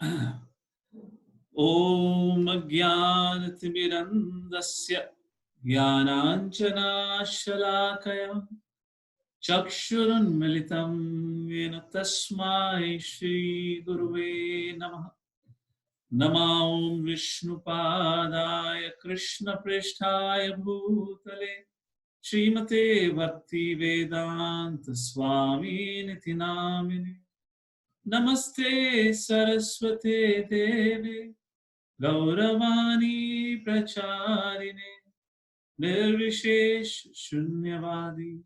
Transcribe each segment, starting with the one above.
Om Jnanatimirandasya Jnananjana Shalakaya Chakshurunmilitam Yena Tasmai Shri Guruve Namaha. Namo Vishnupadaya Krishna Pristhaya Bhutale Srimate Bhakti Vedanta Swami Niti Namine Namaste Saraswate Deve Gauravani Pracharine Nirvishesh Shunyavadi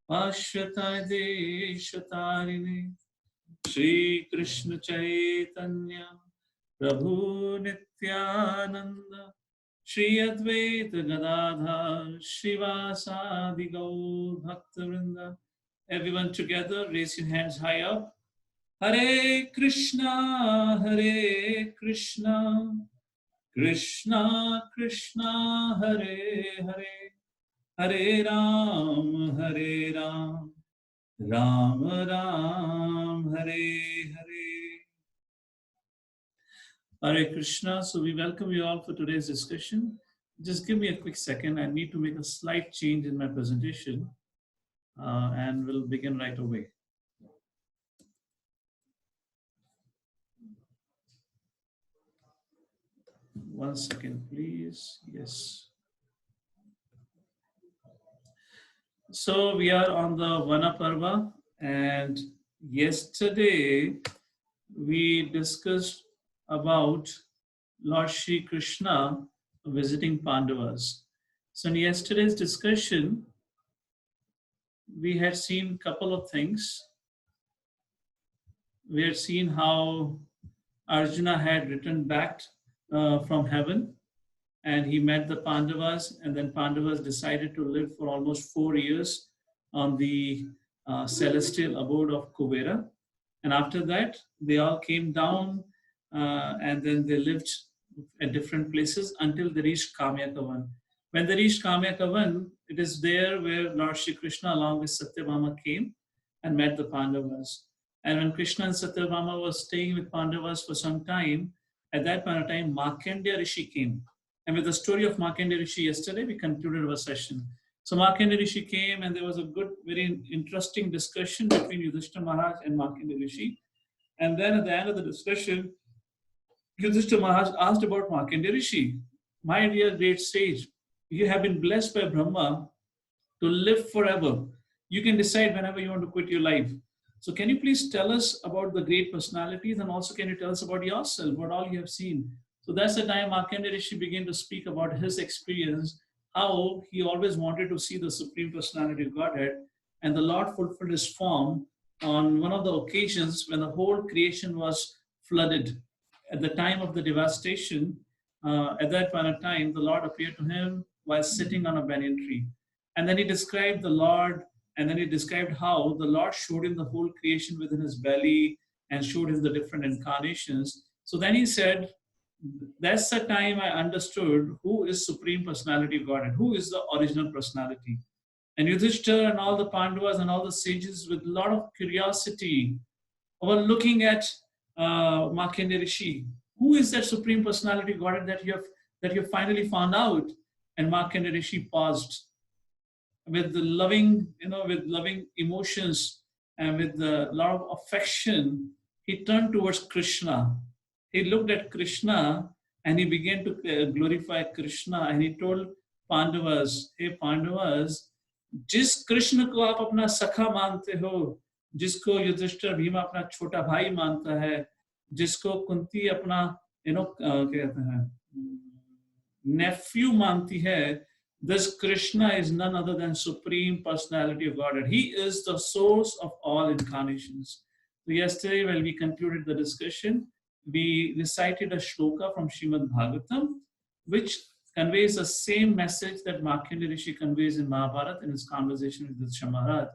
Pashyatai Deshatarine Shri Krishna Chaitanya Prabhu Nityananda Shri Advaita Gadadhar Shivasadi Gaur Bhaktavrinda. Everyone together, raise your hands high up. Hare Krishna, Krishna Krishna, Hare Hare, Hare Ram, Ram Ram, Hare Hare. Hare Krishna. So we welcome you all for today's discussion. Just give me a quick second. I need to make a slight change in my presentation and we'll begin right away. One second, please. Yes. So we are on the Vana Parva, and yesterday we discussed about Lord Shri Krishna visiting Pandavas. So in yesterday's discussion, we had seen a couple of things. We had seen how Arjuna had returned back from heaven and he met the Pandavas, and then Pandavas decided to live for almost 4 years on the celestial abode of Kubera. And after that, they all came down and then they lived at different places until they reached Kamyakavan. When they reached Kamyakavan, it is there where Lord Shri Krishna along with Satyabhama came and met the Pandavas. And when Krishna and Satyabhama were staying with Pandavas for some time, at that point of time, Markandeya Rishi came. And with the story of Markandeya Rishi yesterday, we concluded our session. So Markandeya Rishi came and there was a good, very interesting discussion between Yudhishthira Maharaj and Markandeya Rishi. And then at the end of the discussion, Yudhishthira Maharaj asked about Markandeya Rishi. My dear great sage, you have been blessed by Brahma to live forever. You can decide whenever you want to quit your life. So can you please tell us about the great personalities, and also can you tell us about yourself, what all you have seen? So that's the time Markandeya Rishi began to speak about his experience, how he always wanted to see the Supreme Personality of Godhead, and the Lord fulfilled his form on one of the occasions when the whole creation was flooded. At the time of the devastation, at that point of time, the Lord appeared to him while sitting on a banyan tree. And then he described the Lord, and then he described how the Lord showed him the whole creation within his belly and showed him the different incarnations. So then he said, that's the time I understood who is Supreme Personality of Godhead, who is the original personality. And Yudhishthira and all the Pandavas and all the sages with a lot of curiosity were looking at Markandeya Rishi. Who is that Supreme Personality of Godhead that you finally found out? And Markandeya Rishi paused with the loving, with loving emotions and with a lot of affection. He turned towards Krishna. He looked at Krishna and he began to glorify Krishna, and he told Pandavas, hey Pandavas, जिस कृष्ण को आप अपना सखा मानते हो, जिसको युधिष्ठिर भीम अपना छोटा भाई मानता है, जिसको कुंती अपना कहते हैं nephew मानती है, this Krishna is none other than Supreme Personality of Godhead. He is the source of all incarnations. So yesterday, when we concluded the discussion, we recited a shloka from Srimad Bhagavatam, which conveys the same message that Markandeya Rishi conveys in Mahabharata in his conversation with Yudhishthira Maharaj,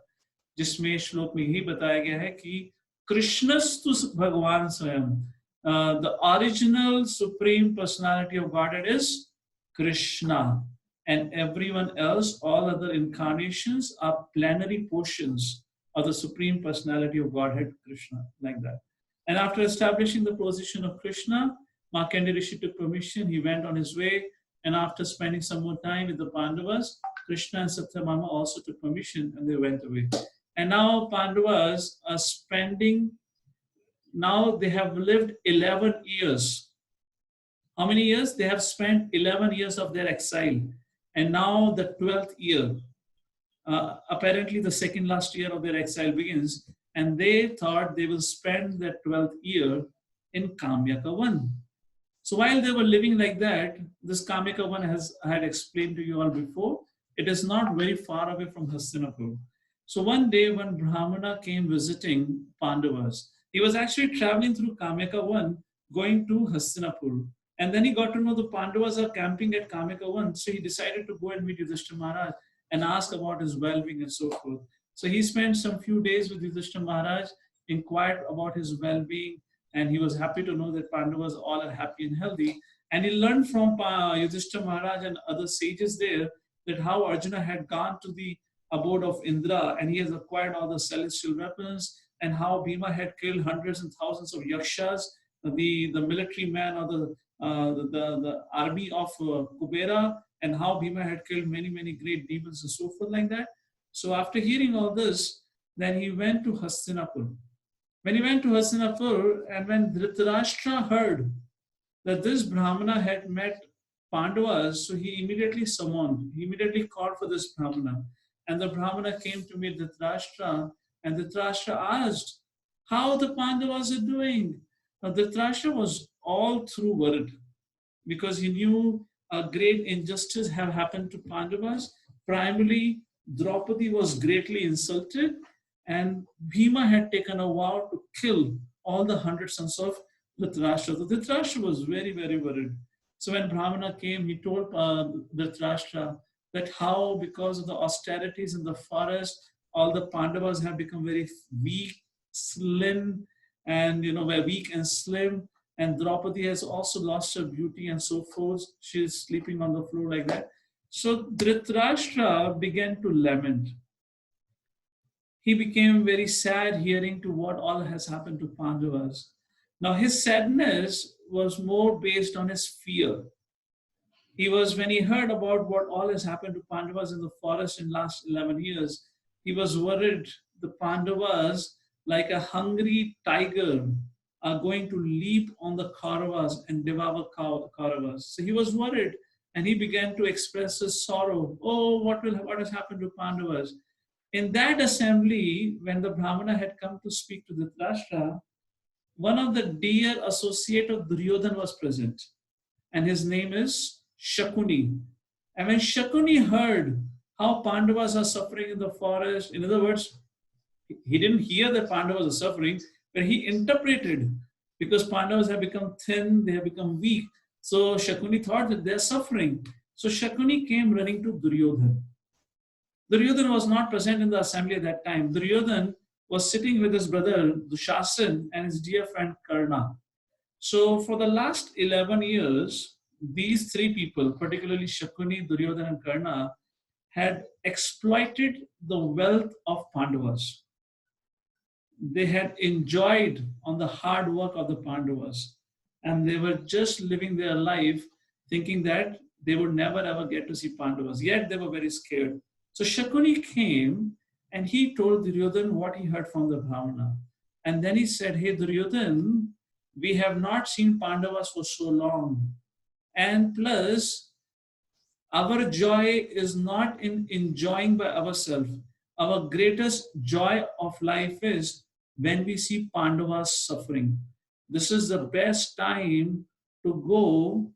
जिसमें श्लोक में ही बताया गया है कि कृष्णस्तु भगवान स्वयं, the original Supreme Personality of Godhead is Krishna, and everyone else, all other incarnations, are plenary portions of the Supreme Personality of Godhead, Krishna, like that. And after establishing the position of Krishna, Markandeya Rishi took permission, he went on his way, and after spending some more time with the Pandavas, Krishna and Satyabhama also took permission and they went away. And now Pandavas are spending, now they have lived 11 years. How many years? They have spent 11 years of their exile. And now the 12th year, apparently the second last year of their exile begins, and they thought they will spend their 12th year in Kamyaka 1. So while they were living like that, this Kamyaka 1 I had explained to you all before, it is not very far away from Hastinapur. So one day when Brahmana came visiting Pandavas, he was actually traveling through Kamyaka 1 going to Hastinapur. And then he got to know the Pandavas are camping at Kamyaka 1. So he decided to go and meet Yudhishthira Maharaj and ask about his well-being and so forth. So he spent some few days with Yudhishthira Maharaj, inquired about his well-being, and he was happy to know that Pandavas all are happy and healthy. And he learned from Yudhishthira Maharaj and other sages there that how Arjuna had gone to the abode of Indra and he has acquired all the celestial weapons, and how Bhima had killed hundreds and thousands of yakshas, the military man or the army of Kubera, and how Bhima had killed many, many great demons and so forth like that. So after hearing all this, then he went to Hastinapur. When he went to Hastinapur, and when Dhritarashtra heard that this Brahmana had met Pandavas, so he immediately summoned, he immediately called for this Brahmana. And the Brahmana came to meet Dhritarashtra, and Dhritarashtra asked how the Pandavas are doing. Now Dhritarashtra was all through worried because he knew a great injustice have happened to Pandavas. Primarily, Draupadi was greatly insulted, and Bhima had taken a vow to kill all the 100 sons of Dhritarashtra. So Dhritarashtra was very, very worried. So when Brahmana came, he told Dhritarashtra that how, because of the austerities in the forest, all the Pandavas have become very weak, slim, and were weak and slim. And Draupadi has also lost her beauty and so forth. She is sleeping on the floor like that. So Dhritarashtra began to lament. He became very sad hearing to what all has happened to Pandavas. Now his sadness was more based on his fear. He was, when he heard about what all has happened to Pandavas in the forest in last 11 years, he was worried the Pandavas, like a hungry tiger, are going to leap on the Kauravas and devour Kauravas. So he was worried, and he began to express his sorrow. Oh, what has happened to Pandavas? In that assembly, when the Brahmana had come to speak to Dhritarashtra, one of the dear associate of Duryodhana was present, and his name is Shakuni. And when Shakuni heard how Pandavas are suffering in the forest, in other words, he didn't hear that Pandavas are suffering, but he interpreted, because Pandavas have become thin, they have become weak. So Shakuni thought that they're suffering. So Shakuni came running to Duryodhana. Duryodhana was not present in the assembly at that time. Duryodhana was sitting with his brother Dushasan and his dear friend Karna. So for the last 11 years, these three people, particularly Shakuni, Duryodhana and Karna, had exploited the wealth of Pandavas. They had enjoyed on the hard work of the Pandavas, and they were just living their life thinking that they would never ever get to see Pandavas. Yet they were very scared. So Shakuni came and he told Duryodhana what he heard from the Brahmana. And then he said, hey Duryodhana, we have not seen Pandavas for so long. And plus, our joy is not in enjoying by ourselves. Our greatest joy of life is when we see Pandavas suffering. This is the best time to go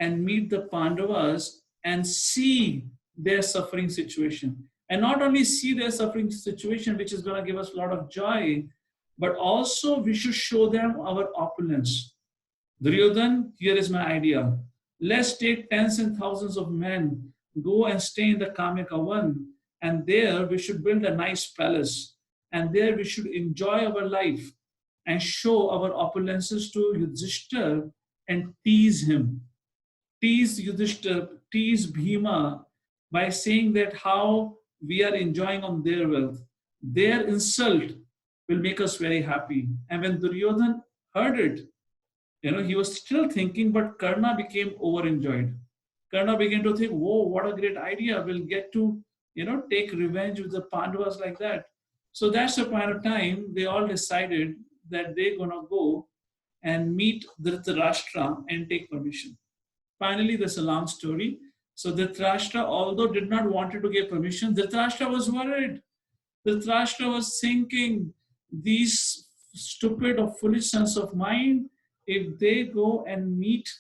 and meet the Pandavas and see their suffering situation. And not only see their suffering situation, which is going to give us a lot of joy, but also we should show them our opulence. Duryodhana, here is my idea. Let's take tens and thousands of men, go and stay in the Kamyaka 1, and there we should build a nice palace. And there we should enjoy our life and show our opulences to Yudhishthira and tease him. Tease Yudhishthira, tease Bhima by saying that how we are enjoying on their wealth. Their insult will make us very happy. And when Duryodhana heard it, he was still thinking, but Karna became overenjoyed. Karna began to think, whoa, what a great idea. We'll get to, take revenge with the Pandavas like that. So that's the point of time they all decided that they're going to go and meet Dhritarashtra and take permission. Finally, there's a long story. So Dhritarashtra, although did not wanted to give permission, Dhritarashtra was worried. Dhritarashtra was thinking, these stupid or foolish sons of mine, if they go and meet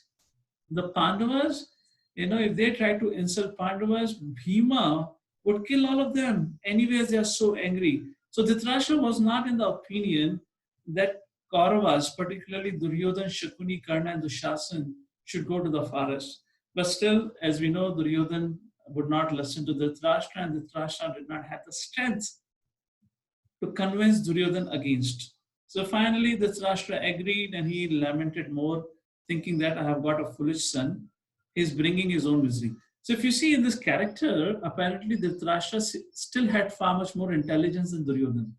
the Pandavas, if they try to insult Pandavas, Bhima would kill all of them. Anyways, they are so angry. So Dhritarashtra was not in the opinion that Kauravas, particularly Duryodhana, Shakuni, Karna, and Dushasan, should go to the forest. But still, as we know, Duryodhana would not listen to Dhritarashtra, and Dhritarashtra did not have the strength to convince Duryodhana against. So finally, Dhritarashtra agreed, and he lamented more, thinking that I have got a foolish son. He's bringing his own misery. So if you see in this character, apparently Dhritarashtra still had far much more intelligence than Duryodhana.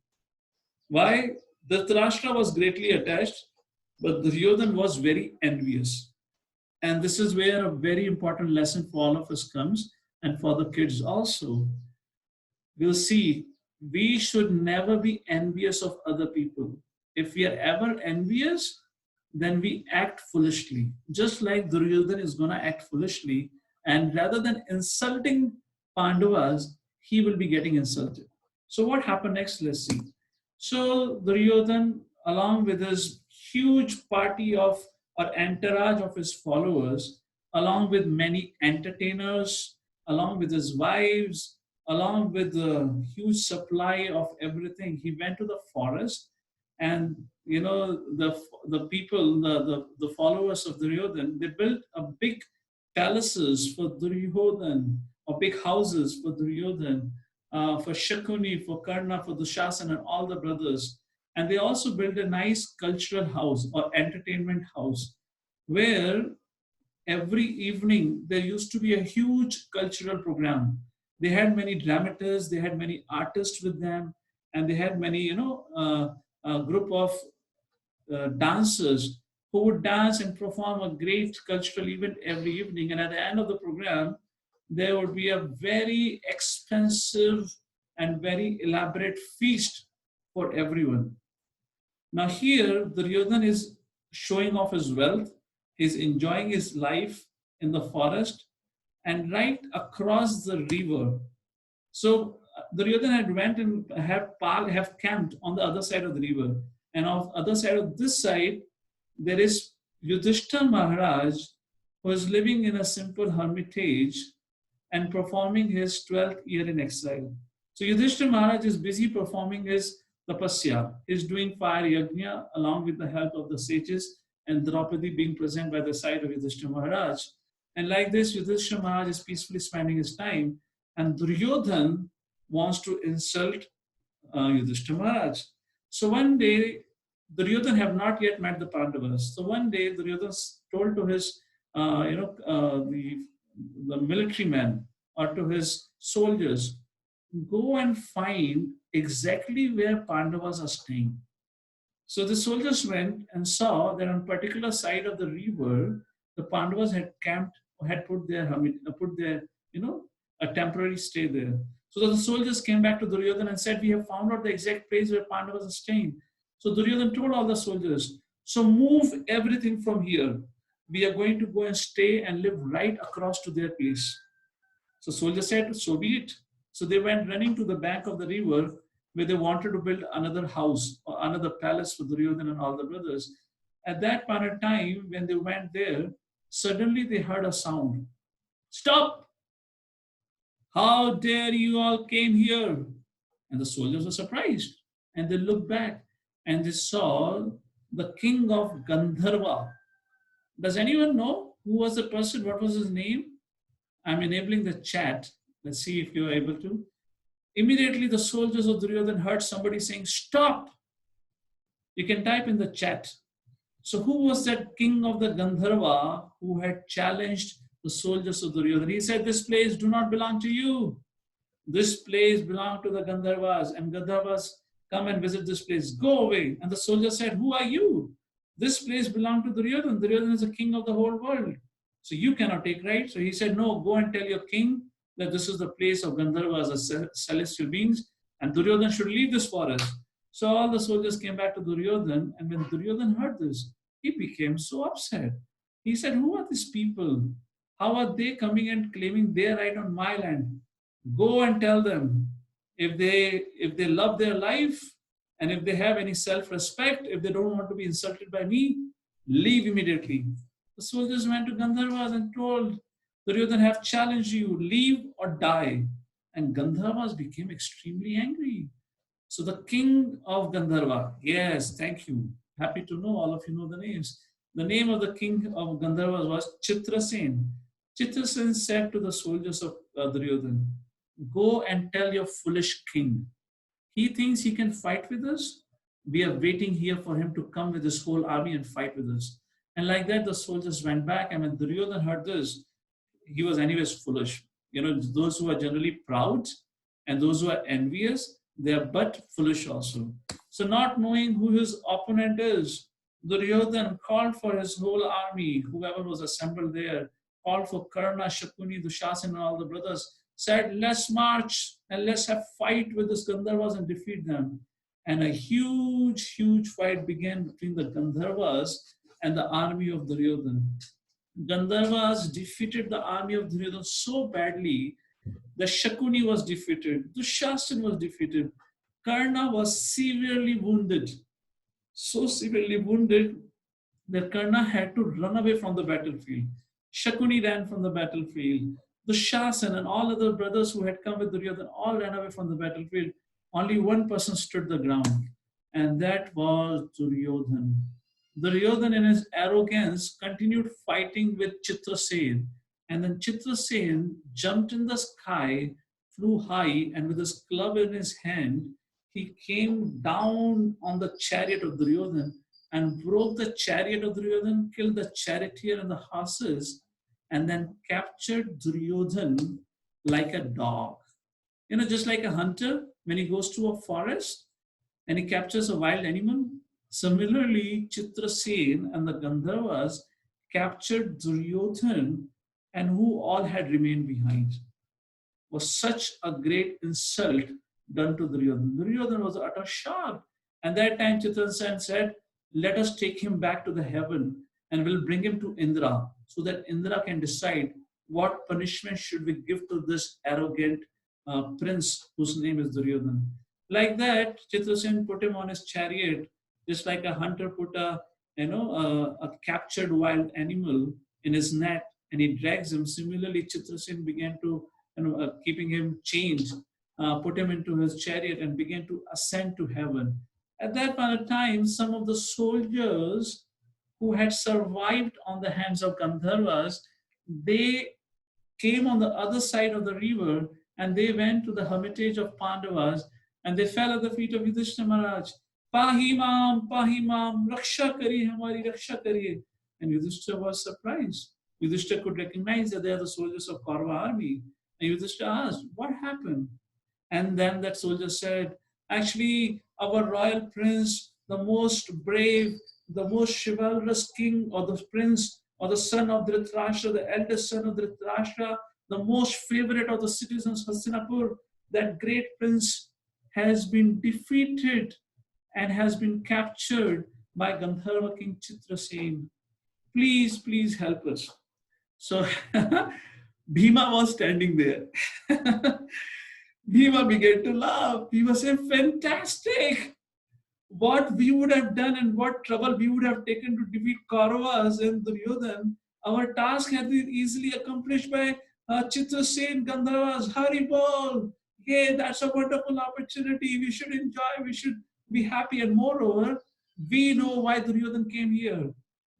Why? Dhritarashtra was greatly attached, but Duryodhana was very envious. And this is where a very important lesson for all of us comes, and for the kids also. We'll see, we should never be envious of other people. If we are ever envious, then we act foolishly. Just like Duryodhana is going to act foolishly, and rather than insulting Pandavas, he will be getting insulted. So what happened next? Let's see. So Duryodhana, along with his huge party of or entourage of his followers, along with many entertainers, along with his wives, along with the huge supply of everything, he went to the forest. And the people, the followers of Duryodhana, they built a big palaces for Duryodhana, or big houses for Duryodhana, for Shakuni, for Karna, for Dushasan, and all the brothers. And they also built a nice cultural house or entertainment house, where every evening there used to be a huge cultural program. They had many dramatists, they had many artists with them, and they had many, a group of dancers who would dance and perform a great cultural event every evening. And at the end of the program, there would be a very expensive and very elaborate feast for everyone. Now here, Duryodhana is showing off his wealth. He's enjoying his life in the forest, and right across the river. So Duryodhana had went and have camped on the other side of the river. And on the other side of this side, there is Yudhishthira Maharaj, who is living in a simple hermitage and performing his 12th year in exile. So Yudhishthira Maharaj is busy performing his tapasya. He's doing fire yajna along with the help of the sages, and Draupadi being present by the side of Yudhishthira Maharaj. And like this, Yudhishthira Maharaj is peacefully spending his time, and Duryodhana wants to insult Yudhishthira Maharaj. So one day, Duryodhana have not yet met the Pandavas. So one day, Duryodhana told to his, the military men, or to his soldiers, go and find exactly where Pandavas are staying. So the soldiers went and saw that on a particular side of the river, the Pandavas had camped, had put their, a temporary stay there. So the soldiers came back to Duryodhana and said, we have found out the exact place where Pandavas are staying. So Duryodhana told all the soldiers, so move everything from here. We are going to go and stay and live right across to their place. So soldiers said, so be it. So they went running to the bank of the river, where they wanted to build another house or another palace for Duryodhana and all the brothers. At that point of time, when they went there, suddenly they heard a sound. Stop! How dare you all came here? And the soldiers were surprised. And they looked back and they saw the king of Gandharva. Does anyone know who was the person? What was his name? I'm enabling the chat. Let's see if you're able to. Immediately the soldiers of Duryodhana heard somebody saying, stop! You can type in the chat. So who was that king of the Gandharva who had challenged the soldiers of Duryodhana? He said, this place do not belong to you. This place belongs to the Gandharvas, and Gandharvas come and visit this place. Go away. And the soldier said, who are you? This place belonged to Duryodhana. Duryodhana is the king of the whole world. So you cannot take right. So he said, no, go and tell your king that this is the place of Gandharvas, the celestial beings, and Duryodhana should leave this forest. So all the soldiers came back to Duryodhana, and when Duryodhana heard this, he became so upset. He said, who are these people? How are they coming and claiming their right on my land? Go and tell them if they love their life and if they have any self-respect, if they don't want to be insulted by me, leave immediately. The soldiers went to Gandharvas and told Duryodhana have challenged you, leave or die. And Gandharvas became extremely angry. So the king of Gandharva, yes, thank you. Happy to know all of you know the names. The name of the king of Gandharva was Chitrasen. Chitrasen said to the soldiers of Duryodhana, go and tell your foolish king. He thinks he can fight with us. We are waiting here for him to come with his whole army and fight with us. And like that, the soldiers went back. And when Duryodhana heard this, he was anyways foolish. Those who are generally proud and those who are envious, they are but foolish also. So not knowing who his opponent is, Duryodhana called for his whole army, whoever was assembled there, called for Karna, Shakuni, Dushasana, and all the brothers, said, let's march and let's have fight with the Gandharvas and defeat them. And a huge, huge fight began between the Gandharvas and the army of Duryodhana. Gandharvas defeated the army of Duryodhana so badly that Shakuni was defeated, Dushasana was defeated, Karna was severely wounded. So severely wounded that Karna had to run away from the battlefield. Shakuni ran from the battlefield. Dushasana and all other brothers who had come with Duryodhana all ran away from the battlefield. Only one person stood the ground, and that was Duryodhana. Duryodhana, in his arrogance, continued fighting with Chitrasen. And then Chitrasen jumped in the sky, flew high, and with his club in his hand, he came down on the chariot of Duryodhana and broke the chariot of Duryodhana, killed the charioteer and the horses, and then captured Duryodhana like a dog. Just like a hunter, when he goes to a forest and he captures a wild animal, similarly, Chitrasen and the Gandharvas captured Duryodhana, and who all had remained behind. Was such a great insult done to Duryodhana. Duryodhana was utter shock. And that time Chitrasen said, let us take him back to the heaven and we'll bring him to Indra so that Indra can decide what punishment should we give to this arrogant prince whose name is Duryodhana. Like that, Chitrasen put him on his chariot, just like a hunter put a captured wild animal in his net, and he drags him. Similarly, Chitrasen began to, keeping him chained, put him into his chariot and began to ascend to heaven. At that point of time, some of the soldiers who had survived on the hands of Gandharvas, they came on the other side of the river and they went to the hermitage of Pandavas and they fell at the feet of Yudhishthira Maharaj. Pahimam, Pahimam, Raksha Kariye, Hamari Raksha Kariye. And Yudhishthira was surprised. Yudhishthira could recognize that they are the soldiers of Parva army. And Yudhishthira asked, what happened? And then that soldier said, actually, our royal prince, the most brave, the most chivalrous king or the prince or the son of Dhritarashtra, the eldest son of Dhritarashtra, the most favorite of the citizens of Hastinapur, that great prince has been defeated and has been captured by Gandharva king Chitrasen. Please, please help us. So Bhima was standing there. Bhima began to laugh. Bhima said, fantastic. What we would have done and what trouble we would have taken to defeat Kauravas and Duryodhana, our task had been easily accomplished by Chitrasen, Gandharvas, Hari Bol. Hey, that's a wonderful opportunity. We should enjoy, we should be happy. And moreover, we know why Duryodhana came here.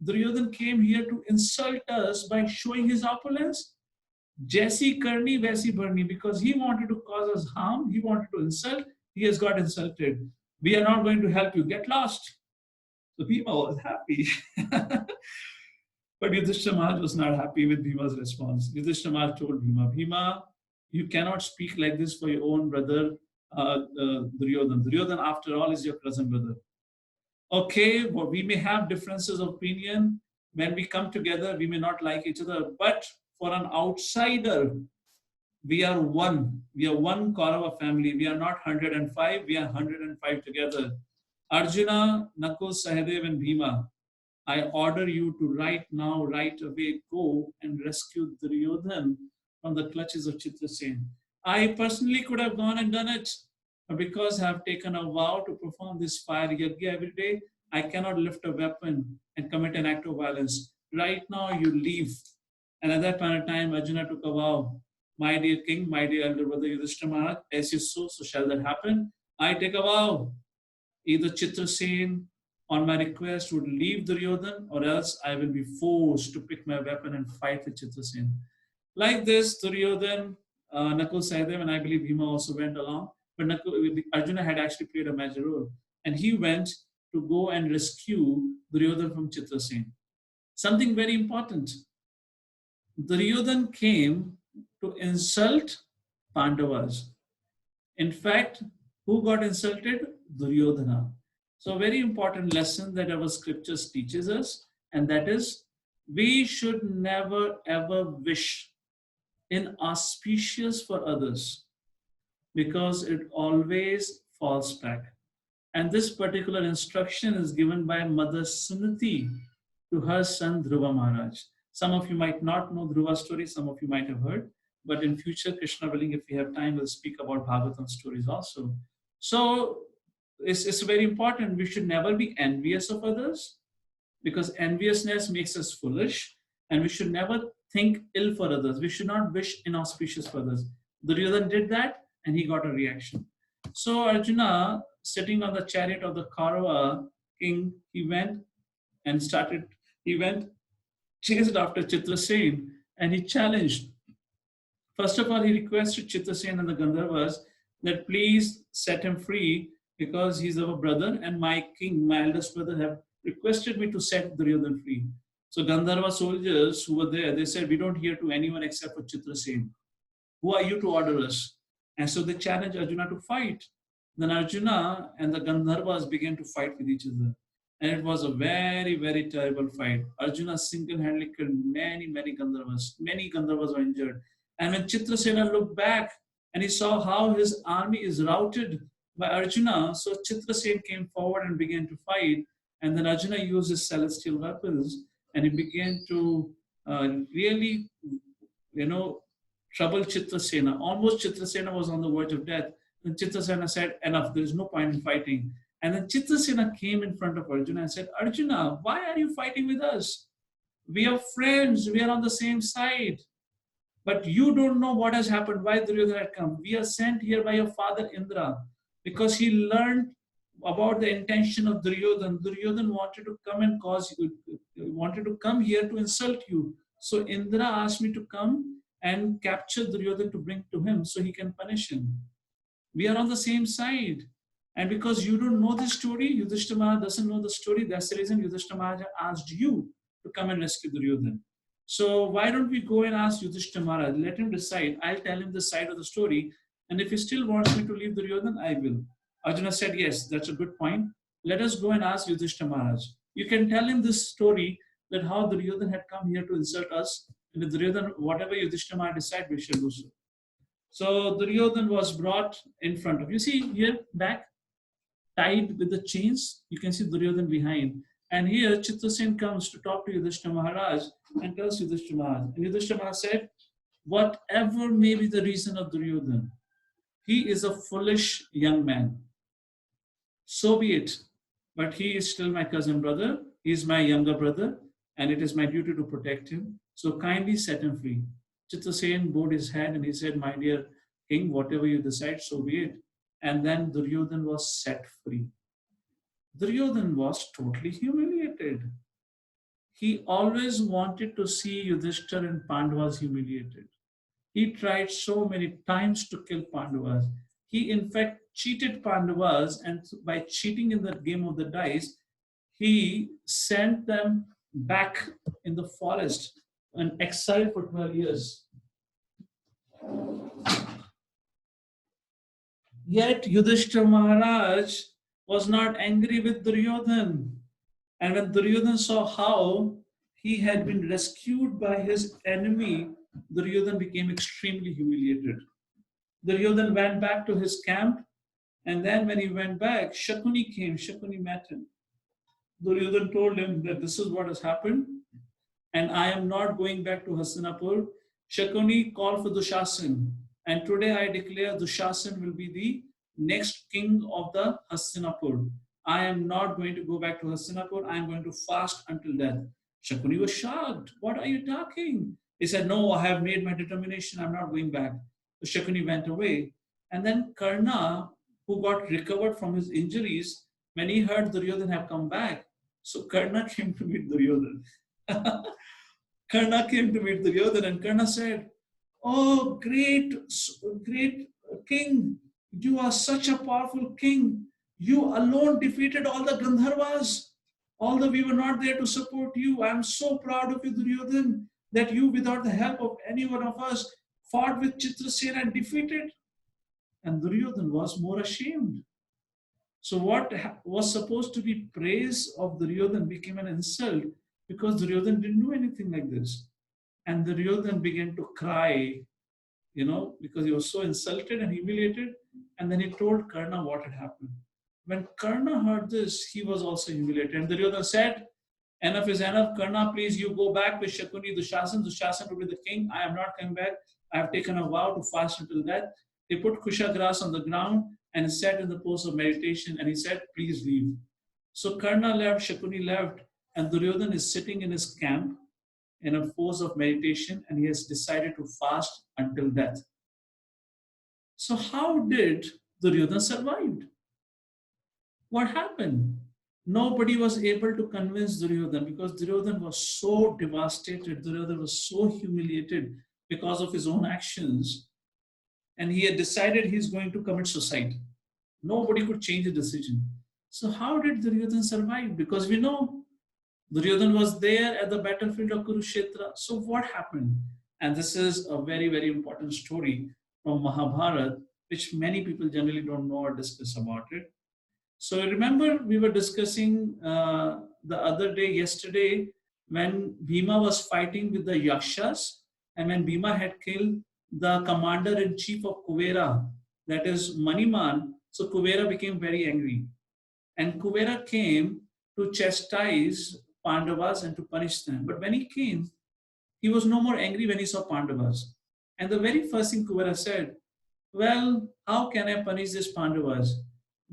Duryodhana came here to insult us by showing his opulence. Jaisi Karni, Vaisi Bharni, because he wanted to cause us harm, he wanted to insult, he has got insulted. We are not going to help you, get lost. So Bhima was happy. But Yudhishthira Maharaj was not happy with Bhima's response. Yudhishthira Maharaj told Bhima, Bhima, you cannot speak like this for your own brother Duryodhana. Duryodhana, after all, is your cousin brother. Okay, well, we may have differences of opinion. When we come together, we may not like each other, but for an outsider, we are one. We are one Kaurava family. We are not 105, we are 105 together. Arjuna, Nakul, Sahadev, and Bhima, I order you to right now, right away, go and rescue Duryodhan from the clutches of Chitrasen. I personally could have gone and done it, but because I have taken a vow to perform this fire yajna every day, I cannot lift a weapon and commit an act of violence. Right now, you leave. And at that point of time, Arjuna took a vow. My dear king, my dear elder brother Yudhishthira Maharaj, as you sow, so shall that happen. I take a vow. Either Chitrasen, on my request, would leave Duryodhan, or else I will be forced to pick my weapon and fight with Chitrasen. Like this, Duryodhan, Nakul, Sahadev, and I believe Bhima also went along. But Arjuna had actually played a major role. And he went to go and rescue Duryodhan from Chitrasen. Something very important. Duryodhan came to insult Pandavas. In fact, who got insulted? Duryodhana. So a very important lesson that our scriptures teaches us, and that is, we should never ever wish inauspicious for others, because it always falls back. And this particular instruction is given by Mother Sunati to her son Dhruva Maharaj. Some of you might not know Dhruva's story, some of you might have heard, but in future, Krishna willing, if we have time, we'll speak about Bhagavatam stories also. So it's very important. We should never be envious of others, because enviousness makes us foolish, and we should never think ill for others. We should not wish inauspicious for others. Duryodhana did that, and he got a reaction. So Arjuna, sitting on the chariot of the Kaurava king, he went, chased after Chitrasen, and he challenged. First of all, he requested Chitrasen and the Gandharvas that please set him free, because he's our brother, and my king, my eldest brother, have requested me to set Duryodhana free. So Gandharva soldiers who were there, they said, we don't hear to anyone except for Chitrasen. Who are you to order us? And so they challenged Arjuna to fight. Then Arjuna and the Gandharvas began to fight with each other. And it was a very, very terrible fight. Arjuna single-handedly killed many, many Gandharvas. Many Gandharvas were injured. And when Chitrasena looked back and he saw how his army is routed by Arjuna, so Chitrasen came forward and began to fight. And then Arjuna used his celestial weapons and he began to really, trouble Chitrasena. Almost Chitrasena was on the verge of death. Then Chitrasena said, enough, there is no point in fighting. And then Chitrasena came in front of Arjuna and said, Arjuna, why are you fighting with us? We are friends, we are on the same side. But you don't know what has happened, why Duryodhana had come. We are sent here by your father Indra, because he learned about the intention of Duryodhana. Duryodhana wanted to come and wanted to come here to insult you. So Indra asked me to come and capture Duryodhana to bring to him so he can punish him. We are on the same side. And because you don't know this story, Yudhishthira Maharaj doesn't know the story, that's the reason Yudhishthira Maharaj asked you to come and rescue Duryodhana. So why don't we go and ask Yudhishthira Maharaj, let him decide, I'll tell him the side of the story, and if he still wants me to leave Duryodhana, I will. Arjuna said, yes, that's a good point. Let us go and ask Yudhishthira Maharaj. You can tell him this story, that how Duryodhana had come here to insult us, and Duryodhana, whatever Yudhishthira Maharaj decide, we shall do so. So Duryodhana was brought in front of, you see here back, tied with the chains, you can see Duryodhana behind. And here Chitrasen comes to talk to Yudhishthira Maharaj and tells Yudhishthira Maharaj. And Yudhishthira Maharaj said, whatever may be the reason of Duryodhana, he is a foolish young man. So be it. But he is still my cousin brother. He is my younger brother. And it is my duty to protect him. So kindly set him free. Chitrasen bowed his head and he said, my dear king, whatever you decide, so be it. And then Duryodhana was set free. Duryodhana was totally humiliated. He always wanted to see Yudhishthira and Pandavas humiliated. He tried so many times to kill Pandavas. He in fact cheated Pandavas, and by cheating in the game of the dice, he sent them back in the forest and exiled for 12 years. Yet Yudhishthira Maharaj was not angry with Duryodhana. And when Duryodhana saw how he had been rescued by his enemy, Duryodhana became extremely humiliated. Duryodhana went back to his camp, and then when he went back, Shakuni came. Shakuni met him. Duryodhana told him that this is what has happened, and I am not going back to Hastinapur. Shakuni called for Dushasan, and today I declare Dushasan will be the next king of the Hastinapur. I am not going to go back to Hastinapur. I am going to fast until death. Shakuni was shocked. What are you talking? He said, no, I have made my determination. I'm not going back. So Shakuni went away. And then Karna, who got recovered from his injuries, when he heard Duryodhana have come back, so Karna came to meet Duryodhana. Karna came to meet Duryodhana, and Karna said, oh, great king, you are such a powerful king. You alone defeated all the Gandharvas. Although we were not there to support you, I am so proud of you, Duryodhana, that you, without the help of any one of us, fought with Chitrasena and defeated. And Duryodhana was more ashamed. So what was supposed to be praise of Duryodhana became an insult because Duryodhana didn't do anything like this. And Duryodhana began to cry, because he was so insulted and humiliated. And then he told Karna what had happened. When Karna heard this, he was also humiliated. And Duryodhana said, enough is enough. Karna, please, you go back with Shakuni, Dushasan. Dushasan will be the king. I am not coming back. I have taken a vow to fast until death. He put kusha grass on the ground and sat in the pose of meditation. And he said, please leave. So Karna left, Shakuni left, and Duryodhana is sitting in his camp in a pose of meditation, and he has decided to fast until death. So how did Duryodhana survive? What happened? Nobody was able to convince Duryodhana because Duryodhana was so devastated. Duryodhana was so humiliated because of his own actions. And he had decided he's going to commit suicide. Nobody could change the decision. So how did Duryodhana survive? Because we know Duryodhana was there at the battlefield of Kurukshetra. So what happened? And this is a very, very important story from Mahabharata, which many people generally don't know or discuss about it. So remember, we were discussing the other day, yesterday, when Bhima was fighting with the Yakshas, and when Bhima had killed the commander-in-chief of Kuvera, that is Maniman, so Kuvera became very angry. And Kuvera came to chastise Pandavas and to punish them. But when he came, he was no more angry when he saw Pandavas. And the very first thing Kuvera said, well, how can I punish these Pandavas?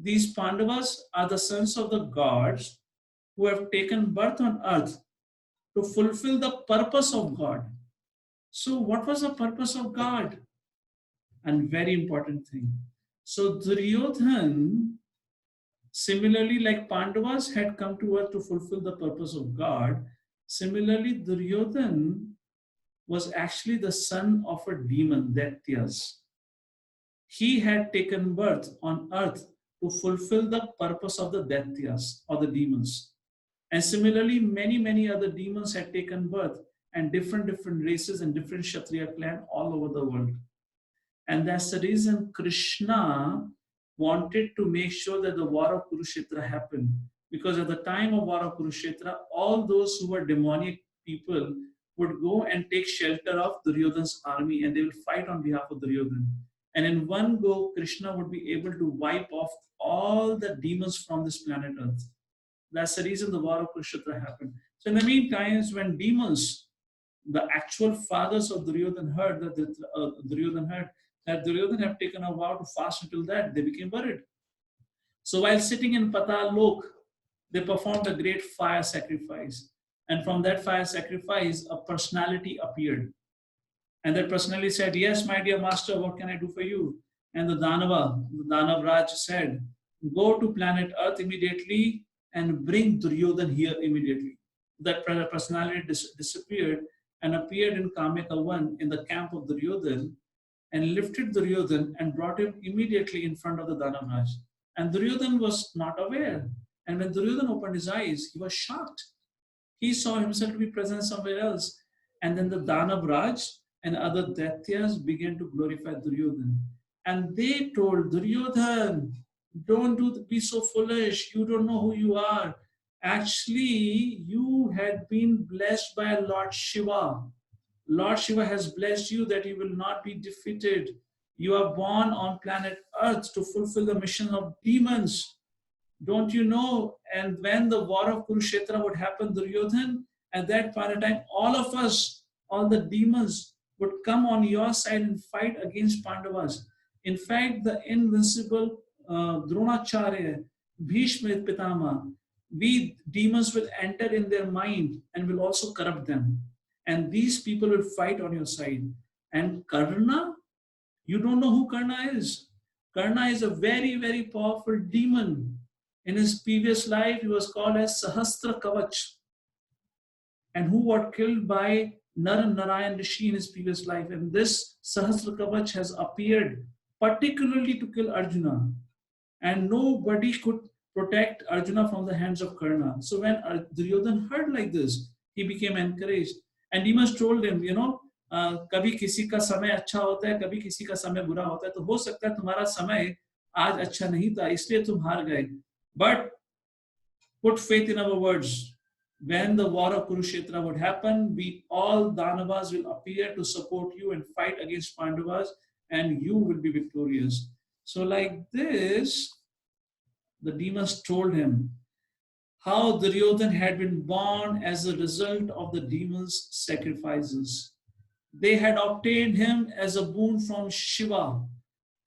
These Pandavas are the sons of the gods who have taken birth on earth to fulfill the purpose of God. So what was the purpose of God? And very important thing. So Duryodhana, similarly, like Pandavas had come to earth to fulfill the purpose of God, similarly, Duryodhana was actually the son of a demon, Daityas. He had taken birth on earth to fulfill the purpose of the Daityas or the demons. And similarly, many, many other demons had taken birth and different races and different Kshatriya clan all over the world. And that's the reason Krishna wanted to make sure that the war of Kurukshetra happened. Because at the time of war of Kurukshetra, all those who were demonic people would go and take shelter of Duryodhana's army and they will fight on behalf of Duryodhana. And in one go, Krishna would be able to wipe off all the demons from this planet Earth. That's the reason the war of Kurukshetra happened. So in the meantime, when demons, the actual fathers of Duryodhana heard that Duryodhana have taken a vow to fast until that, they became worried. So while sitting in Patal Lok, they performed a great fire sacrifice. And from that fire sacrifice, a personality appeared. And that personality said, yes, my dear master, what can I do for you? And the Danav Raj said, go to planet Earth immediately and bring Duryodhana here immediately. That personality disappeared and appeared in Kamyaka 1 in the camp of Duryodhana and lifted Duryodhana and brought him immediately in front of the Danav Raj. And Duryodhana was not aware. And when Duryodhana opened his eyes, he was shocked. He saw himself to be present somewhere else. And then the Danav Raj and other Daityas began to glorify Duryodhana. and they told Duryodhan, don't be so foolish. You don't know who you are. Actually, you had been blessed by Lord Shiva. Lord Shiva has blessed you that you will not be defeated. You are born on planet Earth to fulfill the mission of demons. Don't you know? And when the war of Kurukshetra would happen, Duryodhan, at that point of time, all of us, all the demons, would come on your side and fight against Pandavas. In fact, the invincible Dronacharya, Bhishma Pitama, we demons will enter in their mind and will also corrupt them. And these people will fight on your side. And Karna, you don't know who Karna is. Karna is a very, very powerful demon. In his previous life, he was called as Sahasra Kavach, and who was killed by Narayan Rishi in his previous life. And this Sahasra Kavach has appeared particularly to kill Arjuna. And nobody could protect Arjuna from the hands of Karna. So when Duryodhana heard like this, he became encouraged. And demons told him, you know, कभी किसी का समय अच्छा होता है, कभी किसी का समय बुरा होता है, तो हो सकता है तुम्हारा समय आज अच्छा नहीं था, इसलिए तुम हार गए. But put faith in our words. When the war of Kurukshetra would happen, we all Danavas will appear to support you and fight against Pandavas, and you will be victorious. So like this, the demons told him how Duryodhana had been born as a result of the demons' sacrifices. They had obtained him as a boon from Shiva.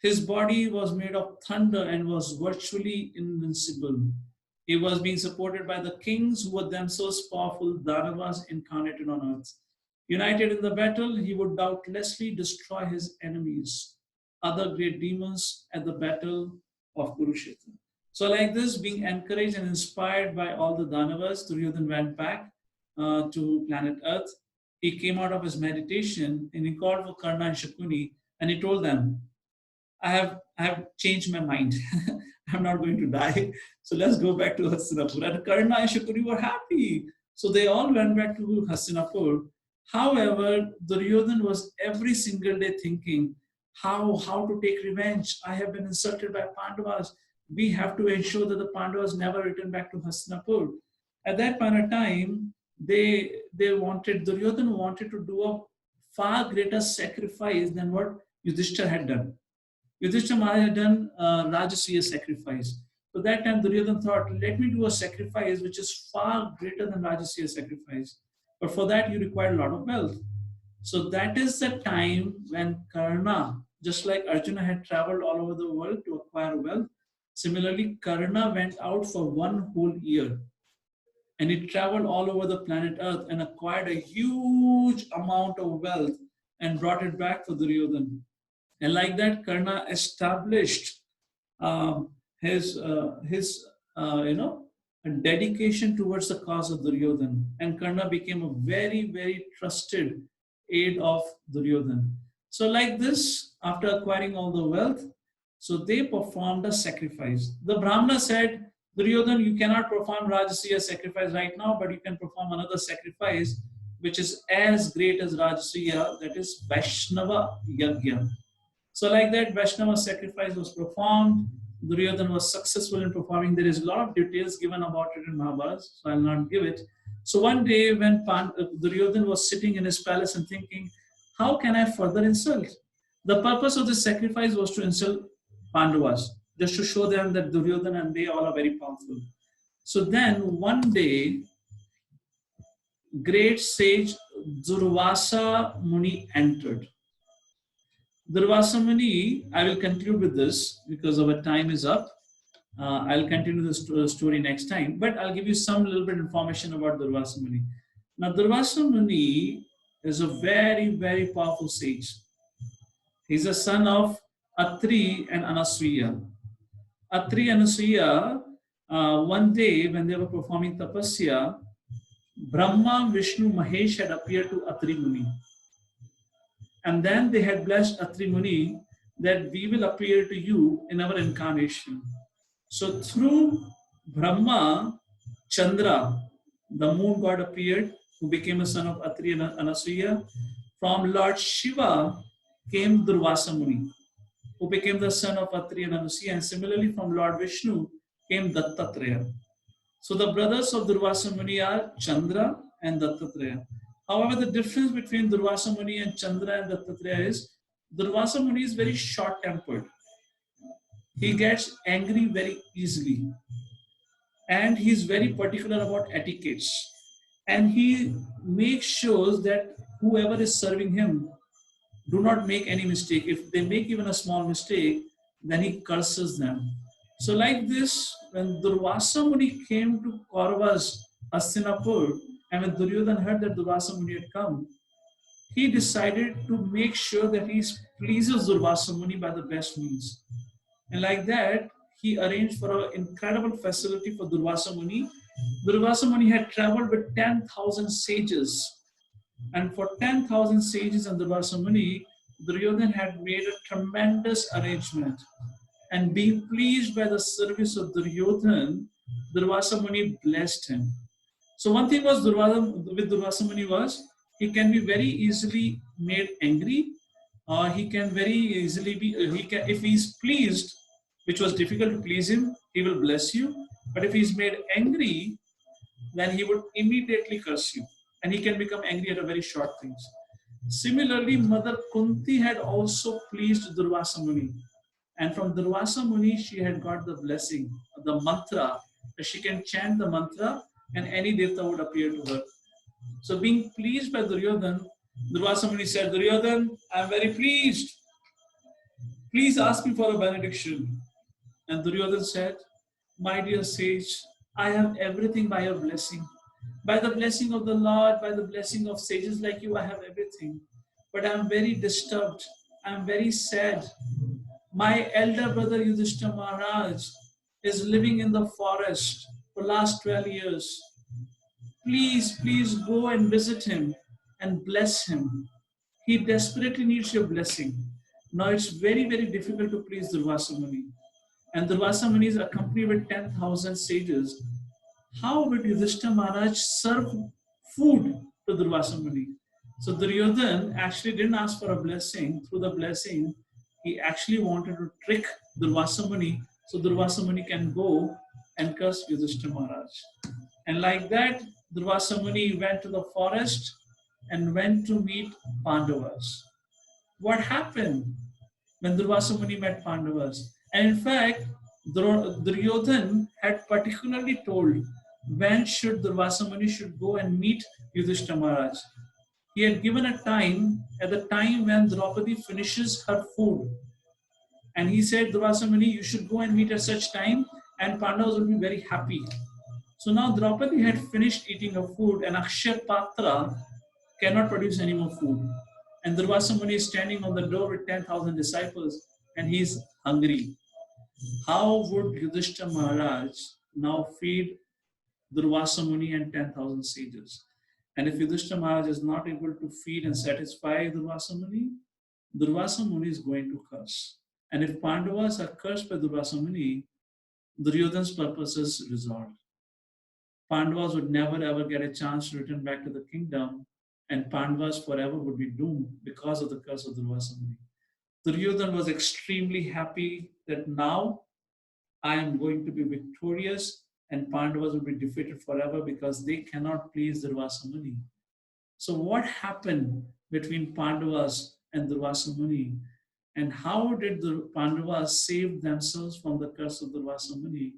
His body was made of thunder and was virtually invincible. He was being supported by the kings who were themselves powerful Danavas incarnated on earth. United in the battle, he would doubtlessly destroy his enemies, other great demons, at the battle of Kurukshetra. So like this, being encouraged and inspired by all the Danavas, Duryodhana went back to planet Earth. He came out of his meditation and he called for Karna and Shakuni and he told them, I have changed my mind. I'm not going to die. So let's go back to Hastinapur. And Karna and Shakuni were happy. So they all went back to Hastinapur. However, Duryodhana was every single day thinking how to take revenge. I have been insulted by Pandavas. We have to ensure that the Pandavas never return back to Hastinapur. At that point of time, Duryodhana wanted to do a far greater sacrifice than what Yudhishthira had done. Yudhishthira Maharaj had done Rajasuya sacrifice. So that time Duryodhana thought, let me do a sacrifice which is far greater than Rajasuya sacrifice. But for that you require a lot of wealth. So that is the time when Karna, just like Arjuna had traveled all over the world to acquire wealth, similarly Karna went out for 1 whole year. And he traveled all over the planet Earth and acquired a huge amount of wealth and brought it back for Duryodhana. And like that, Karna established his dedication towards the cause of Duryodhana. And Karna became a very, very trusted aid of Duryodhana. So like this, after acquiring all the wealth, so they performed a sacrifice. The Brahmana said, Duryodhana, you cannot perform Rajasuya sacrifice right now, but you can perform another sacrifice which is as great as Rajasuya, that is Vaishnava Yajna. So like that, Vaishnava sacrifice was performed. Duryodhana was successful in performing. There is a lot of details given about it in Mahabharata, so I'll not give it. So one day when Duryodhana was sitting in his palace and thinking, how can I further insult? The purpose of this sacrifice was to insult Pandavas, just to show them that Duryodhana and they all are very powerful. So then one day, great sage Durvasa Muni entered. Durvasa Muni, I will conclude with this because our time is up. I'll continue the story next time, but I'll give you some little bit information about Durvasa Muni. Now, Durvasa Muni is a very, very powerful sage. He's a son of Atri and Anasuya. Atri and Anasuya, one day when they were performing tapasya, Brahma, Vishnu, Mahesh had appeared to Atri Muni. And then they had blessed Atri Muni that we will appear to you in our incarnation. So through Brahma, Chandra, the moon god appeared, who became a son of Atri and Anasuya. From Lord Shiva came Durvasa Muni, who became the son of Atri and Anusi, and similarly from Lord Vishnu came Dattatreya. So the brothers of Durvasa Muni are Chandra and Dattatreya. However, the difference between Durvasa Muni and Chandra and Dattatreya is Durvasa Muni is very short-tempered. He gets angry very easily, and he is very particular about etiquettes. And he makes sure that whoever is serving him do not make any mistake. If they make even a small mistake, then he curses them. So like this, when Durvasa Muni came to Kaurava's Hastinapur, and when Duryodhana heard that Durvasa Muni had come, he decided to make sure that he pleases Durvasa Muni by the best means. And like that, he arranged for an incredible facility for Durvasa Muni. Durvasa Muni had traveled with 10,000 sages. And for 10,000 sages and Durvasa Muni, Duryodhana had made a tremendous arrangement. And being pleased by the service of Duryodhana, Durvasa Muni blessed him. So one thing was with Durvasa Muni was he can be very easily made angry. He can very easily be, if he's pleased, which was difficult to please him, he will bless you. But if he's made angry, then he would immediately curse you. And he can become angry at a very short things. Similarly, Mother Kunti had also pleased Durvasa Muni. And from Durvasa Muni, she had got the blessing, the mantra, that she can chant the mantra and any devta would appear to her. So being pleased by Duryodhana, Durvasa Muni said, Duryodhana, I am very pleased. Please ask me for a benediction. And Duryodhana said, my dear sage, I have everything by your blessing. By the blessing of the Lord, by the blessing of sages like you, I have everything. But I am very disturbed. I am very sad. My elder brother Yudhishthira Maharaj is living in the forest for last 12 years. Please go and visit him and bless him. He desperately needs your blessing. Now it's very, very difficult to please Durvasa Muni. And Durvasa Muni is accompanied with 10,000 sages. How would Yudhishthira Maharaj serve food to Durvasa Muni? So Duryodhana actually didn't ask for a blessing. Through the blessing, he actually wanted to trick Durvasa Muni so Durvasa Muni can go and curse Yudhishthira Maharaj. And like that, Durvasa Muni went to the forest and went to meet Pandavas. What happened when Durvasa Muni met Pandavas? And in fact, Duryodhana had particularly told when should Durvasa Muni should go and meet Yudhishthira Maharaj. He had given a time, at the time when Draupadi finishes her food. And he said, Durvasa Muni, you should go and meet at such time and Pandavas will be very happy. So now Draupadi had finished eating her food and Akshay Patra cannot produce any more food. And Durvasa Muni is standing on the door with 10,000 disciples and he is hungry. How would Yudhishthira Maharaj now feed Durvasa Muni and 10,000 sages? And if Yudhishthira Maharaj is not able to feed and satisfy Durvasa Muni is going to curse. And if Pandavas are cursed by Durvasa Muni, Duryodhana's purpose is resolved. Pandavas would never ever get a chance to return back to the kingdom, and Pandavas forever would be doomed because of the curse of Durvasa Muni. Duryodhana was extremely happy that now I am going to be victorious and Pandavas will be defeated forever because they cannot please Durvasa Muni. So what happened between Pandavas and Durvasa Muni? And how did the Pandavas save themselves from the curse of Durvasa Muni?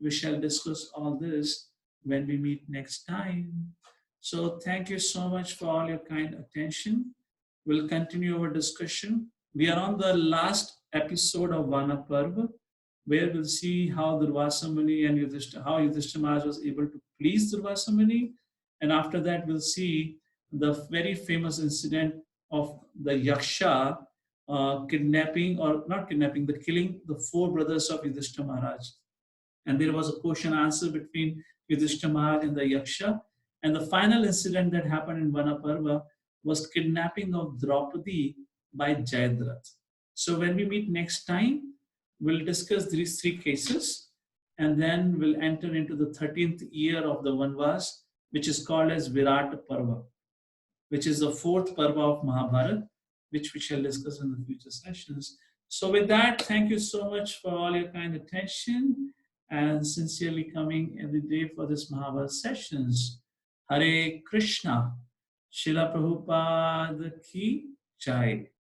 We shall discuss all this when we meet next time. So thank you so much for all your kind attention. We'll continue our discussion. We are on the last episode of Vana Parva, where we'll see how Durvasa Muni and how Yudhishthira Maharaj was able to please Durvasa Muni. And after that, we'll see the very famous incident of the Yaksha kidnapping, or not kidnapping, the killing the 4 brothers of Yudhishthira Maharaj. And there was a question answer between Yudhishthira Maharaj and the Yaksha. And the final incident that happened in Vana Parva was kidnapping of Draupadi by Jayadratha. So when we meet next time, we'll discuss these 3 cases and then we'll enter into the 13th year of the Vanvas, which is called as Virat Parva, which is the 4th Parva of Mahabharata, which we shall discuss in the future sessions. So with that, thank you so much for all your kind attention and sincerely coming every day for this Mahabharata sessions. Hare Krishna. Srila Prabhupada ki jai.